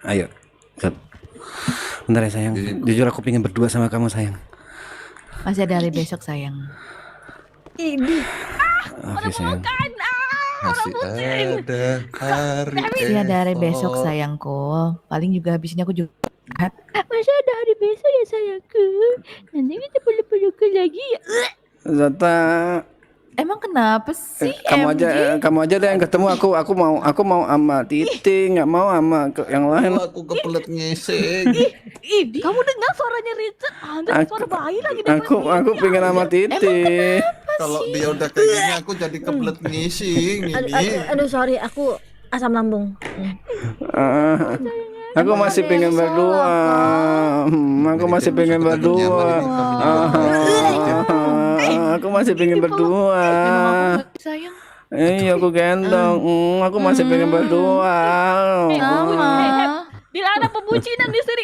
Ayo. Bentar ya sayang. Jujur aku pengen berdua sama kamu sayang. Masih ada hari besok sayang. Ini. Oke sayang. Masih ada hari Masih ada hari besok esok. sayangku. Paling juga habis ini aku juga. Masih ada hari besok ya sayangku. Nanti kita peluk-peluk lagi ya. Zata, Emang kenapa sih? kamu aja deh yang ketemu aku mau sama Titi, nggak mau sama yang lain. Aku kebelet ngeseng. Ini. Kamu dengar suaranya Richard? Ada suara bayi lagi. Aku pengen sama Titi. Kalau dia udah kayak gini aku jadi kebelet ngising ini. Aduh sorry, aku asam lambung. Ah, aku masih pengen berdua. Aku masih pengen berdua. Aku masih pengen berdua. Sayang. Iya aku gendong. Aku masih pengen berdua. Mama. Bila ada pebucinan di sini,